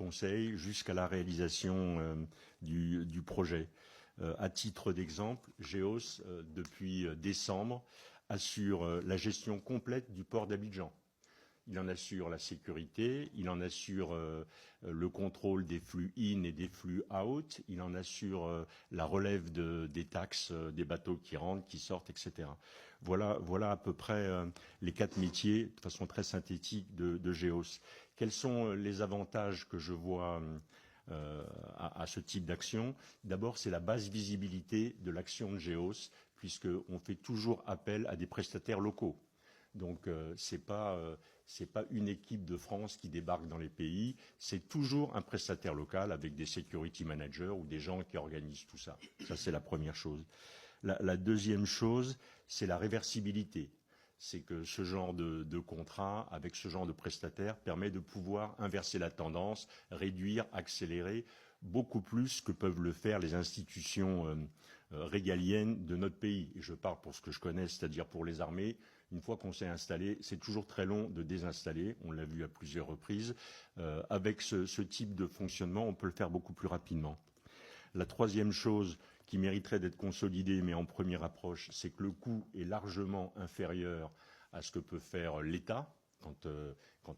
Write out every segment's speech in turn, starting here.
conseil jusqu'à la réalisation du projet. À titre d'exemple, GEOS, depuis décembre, assure la gestion complète du port d'Abidjan. Il en assure la sécurité, il en assure le contrôle des flux in et des flux out, il en assure la relève des taxes des bateaux qui rentrent, qui sortent, etc. Voilà à peu près les 4 métiers, de façon très synthétique, de GEOS. Quels sont les avantages que je vois à ce type d'action? D'abord, c'est la basse visibilité de l'action de GEOS, puisqu'on fait toujours appel à des prestataires locaux. Donc c'est pas une équipe de France qui débarque dans les pays, c'est toujours un prestataire local avec des security managers ou des gens qui organisent tout ça. Ça c'est la première chose. La deuxième chose, c'est la réversibilité. C'est que ce genre de contrat avec ce genre de prestataire permet de pouvoir inverser la tendance, réduire, accélérer beaucoup plus que peuvent le faire les institutions régaliennes de notre pays. Et je parle pour ce que je connais, c'est-à-dire pour les armées. Une fois qu'on s'est installé, c'est toujours très long de désinstaller. On l'a vu à plusieurs reprises. Avec ce type de fonctionnement, on peut le faire beaucoup plus rapidement. La troisième chose qui mériterait d'être consolidée, mais en première approche, c'est que le coût est largement inférieur à ce que peut faire l'État quand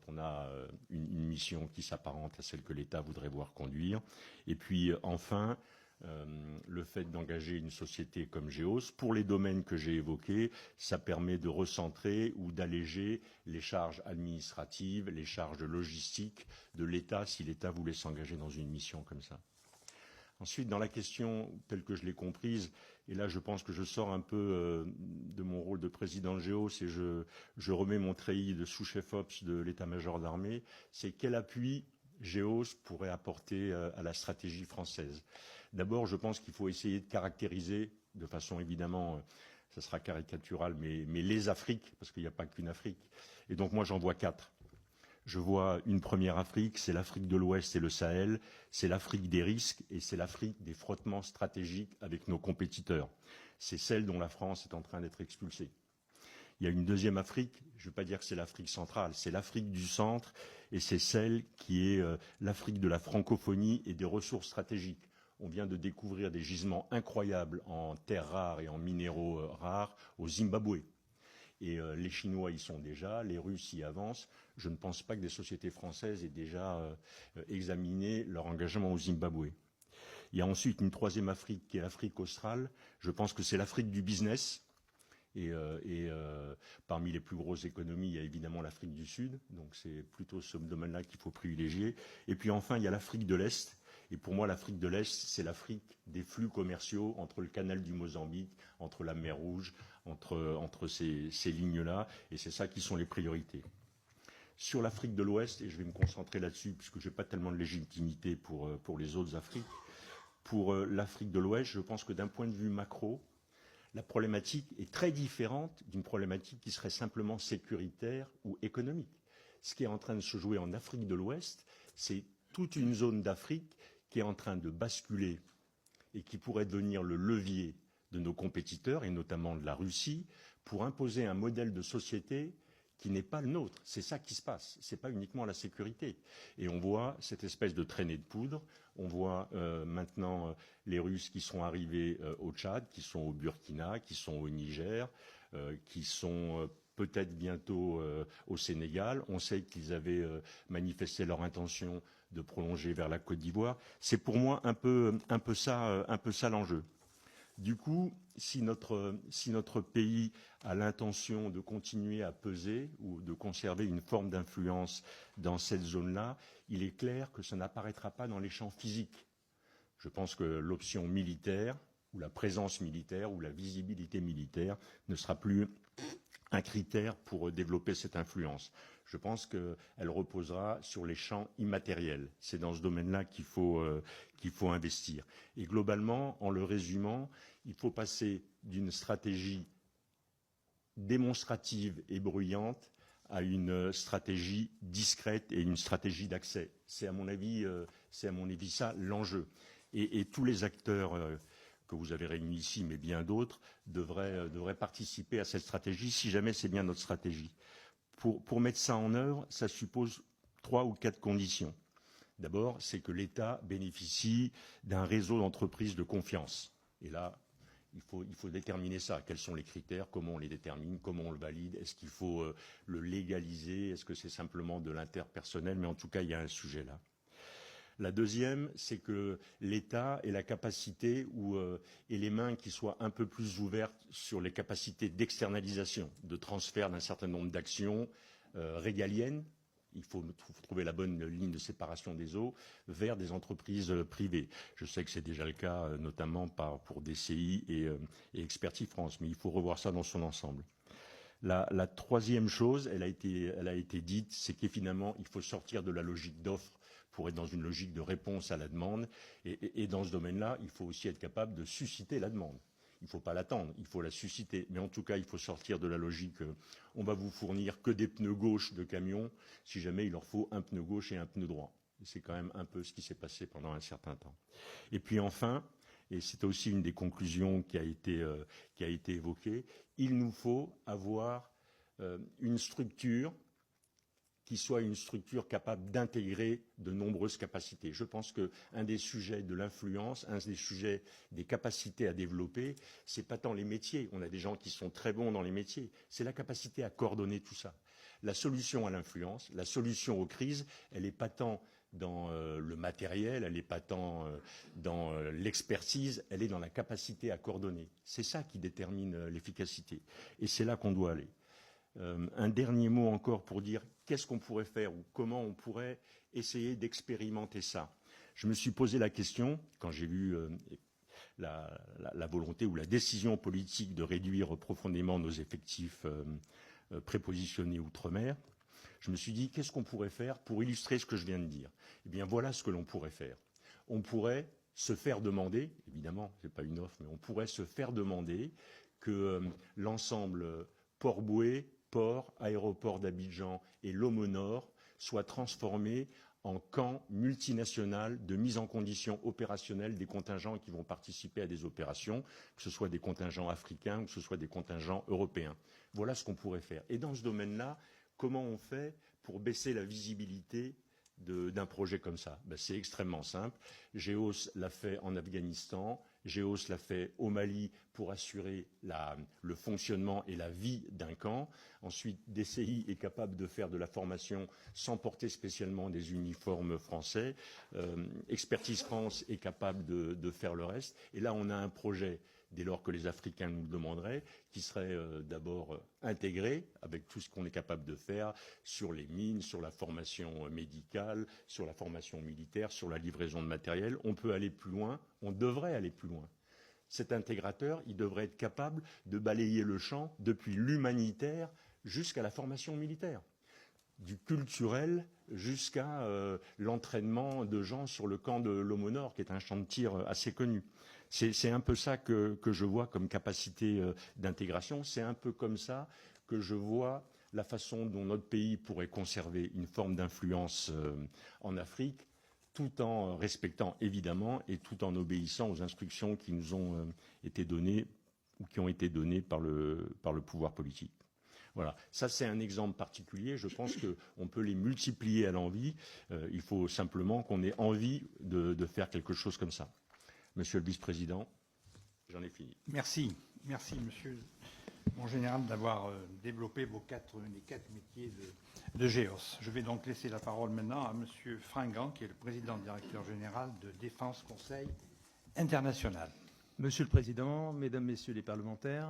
on a une mission qui s'apparente à celle que l'État voudrait voir conduire. Et puis enfin, le fait d'engager une société comme GEOS, pour les domaines que j'ai évoqués, ça permet de recentrer ou d'alléger les charges administratives, les charges logistiques de l'État si l'État voulait s'engager dans une mission comme ça. Ensuite, dans la question telle que je l'ai comprise, et là je pense que je sors un peu de mon rôle de président de GEOS et je remets mon treillis de sous-chef Ops de l'état-major d'armée, c'est quel appui GEOS pourrait apporter à la stratégie française. D'abord, je pense qu'il faut essayer de caractériser, de façon évidemment, ça sera caricatural, mais les Afriques, parce qu'il n'y a pas qu'une Afrique. Et donc moi j'en vois 4. Je vois une première Afrique, c'est l'Afrique de l'Ouest et le Sahel, c'est l'Afrique des risques et c'est l'Afrique des frottements stratégiques avec nos compétiteurs. C'est celle dont la France est en train d'être expulsée. Il y a une deuxième Afrique, je ne veux pas dire que c'est l'Afrique centrale, c'est l'Afrique du centre et c'est celle qui est l'Afrique de la francophonie et des ressources stratégiques. On vient de découvrir des gisements incroyables en terres rares et en minéraux rares au Zimbabwe. Et les Chinois y sont déjà, les Russes y avancent. Je ne pense pas que des sociétés françaises aient déjà examiné leur engagement au Zimbabwe. Il y a ensuite une troisième Afrique qui est l'Afrique australe. Je pense que c'est l'Afrique du business. Et parmi les plus grosses économies, il y a évidemment l'Afrique du Sud. Donc c'est plutôt ce domaine-là qu'il faut privilégier. Et puis enfin, il y a l'Afrique de l'Est. Et pour moi, l'Afrique de l'Est, c'est l'Afrique des flux commerciaux entre le canal du Mozambique, entre la mer Rouge, entre ces lignes-là. Et c'est ça qui sont les priorités. Sur l'Afrique de l'Ouest, et je vais me concentrer là-dessus, puisque je n'ai pas tellement de légitimité pour les autres Afriques, pour l'Afrique de l'Ouest, je pense que d'un point de vue macro, la problématique est très différente d'une problématique qui serait simplement sécuritaire ou économique. Ce qui est en train de se jouer en Afrique de l'Ouest, c'est toute une zone d'Afrique qui est en train de basculer et qui pourrait devenir le levier de nos compétiteurs, et notamment de la Russie, pour imposer un modèle de société qui n'est pas le nôtre. C'est ça qui se passe. Ce n'est pas uniquement la sécurité. Et on voit cette espèce de traînée de poudre. On voit maintenant les Russes qui sont arrivés au Tchad, qui sont au Burkina, qui sont au Niger, qui sont peut-être bientôt au Sénégal. On sait qu'ils avaient manifesté leur intention de prolonger vers la Côte d'Ivoire. C'est pour moi un peu ça l'enjeu. Du coup, si notre pays a l'intention de continuer à peser ou de conserver une forme d'influence dans cette zone-là, il est clair que ça n'apparaîtra pas dans les champs physiques. Je pense que l'option militaire, ou la présence militaire, ou la visibilité militaire ne sera plus un critère pour développer cette influence. Je pense qu'elle reposera sur les champs immatériels. C'est dans ce domaine-là qu'il faut investir. Et globalement, en le résumant, il faut passer d'une stratégie démonstrative et bruyante à une stratégie discrète et une stratégie d'accès. C'est à mon avis ça l'enjeu. Et tous les acteurs que vous avez réunis ici, mais bien d'autres, devraient participer à cette stratégie, si jamais c'est bien notre stratégie. Pour mettre ça en œuvre, ça suppose 3 ou 4 conditions. D'abord, c'est que l'État bénéficie d'un réseau d'entreprises de confiance. Et là, il faut déterminer ça. Quels sont les critères? Comment on les détermine? Comment on le valide? Est-ce qu'il faut le légaliser? Est-ce que c'est simplement de l'interpersonnel? Mais en tout cas, il y a un sujet là. La deuxième, c'est que l'État ait la capacité et les mains qui soient un peu plus ouvertes sur les capacités d'externalisation, de transfert d'un certain nombre d'actions régaliennes. Il faut trouver la bonne ligne de séparation des eaux vers des entreprises privées. Je sais que c'est déjà le cas, notamment pour DCI et Expertise France, mais il faut revoir ça dans son ensemble. La troisième chose, elle a été dite, c'est qu'évidemment, il faut sortir de la logique d'offre pour être dans une logique de réponse à la demande. Et dans ce domaine-là, il faut aussi être capable de susciter la demande. Il ne faut pas l'attendre, il faut la susciter. Mais en tout cas, il faut sortir de la logique on va vous fournir que des pneus gauche de camion, si jamais il leur faut un pneu gauche et un pneu droit. C'est quand même un peu ce qui s'est passé pendant un certain temps. Et puis enfin, et c'est aussi une des conclusions qui a été évoquée, il nous faut avoir une structure qui soit une structure capable d'intégrer de nombreuses capacités. Je pense qu'un des sujets de l'influence, un des sujets des capacités à développer, c'est pas tant les métiers. On a des gens qui sont très bons dans les métiers. C'est la capacité à coordonner tout ça. La solution à l'influence, la solution aux crises, elle n'est pas tant dans le matériel, elle n'est pas tant dans l'expertise, elle est dans la capacité à coordonner. C'est ça qui détermine l'efficacité. Et c'est là qu'on doit aller. Un dernier mot encore pour dire qu'est-ce qu'on pourrait faire ou comment on pourrait essayer d'expérimenter ça. Je me suis posé la question, quand j'ai vu la volonté ou la décision politique de réduire profondément nos effectifs prépositionnés outre-mer, je me suis dit qu'est-ce qu'on pourrait faire pour illustrer ce que je viens de dire. Eh bien voilà ce que l'on pourrait faire. On pourrait se faire demander, évidemment, ce n'est pas une offre, mais on pourrait se faire demander que l'ensemble Port-Bouët, port, aéroport d'Abidjan et Lomé Nord soient transformés en camps multinational de mise en condition opérationnelle des contingents qui vont participer à des opérations, que ce soit des contingents africains ou que ce soit des contingents européens. Voilà ce qu'on pourrait faire. Et dans ce domaine-là, comment on fait pour baisser la visibilité d'un projet comme ça? C'est extrêmement simple. GEOS l'a fait en Afghanistan, GEOS l'a fait au Mali pour assurer le fonctionnement et la vie d'un camp. Ensuite, DCI est capable de faire de la formation sans porter spécialement des uniformes français. Expertise France est capable de faire le reste. Et là, on a un projet, dès lors que les Africains nous le demanderaient, qui serait d'abord intégré avec tout ce qu'on est capable de faire sur les mines, sur la formation médicale, sur la formation militaire, sur la livraison de matériel. On peut aller plus loin, on devrait aller plus loin. Cet intégrateur, il devrait être capable de balayer le champ depuis l'humanitaire jusqu'à la formation militaire, du culturel jusqu'à l'entraînement de gens sur le camp de Lomé Nord, qui est un champ de tir assez connu. C'est un peu ça que je vois comme capacité d'intégration. C'est un peu comme ça que je vois la façon dont notre pays pourrait conserver une forme d'influence en Afrique, tout en respectant évidemment et tout en obéissant aux instructions qui nous ont été données ou qui ont été données par le pouvoir politique. Voilà, ça c'est un exemple particulier. Je pense qu'on peut les multiplier à l'envi. Il faut simplement qu'on ait envie de faire quelque chose comme ça. Monsieur le vice-président, j'en ai fini. Merci, monsieur mon général, d'avoir développé les quatre métiers de GEOS. Je vais donc laisser la parole maintenant à monsieur Fringant, qui est le président directeur général de Défense Conseil International. Monsieur le Président, Mesdames, Messieurs les parlementaires,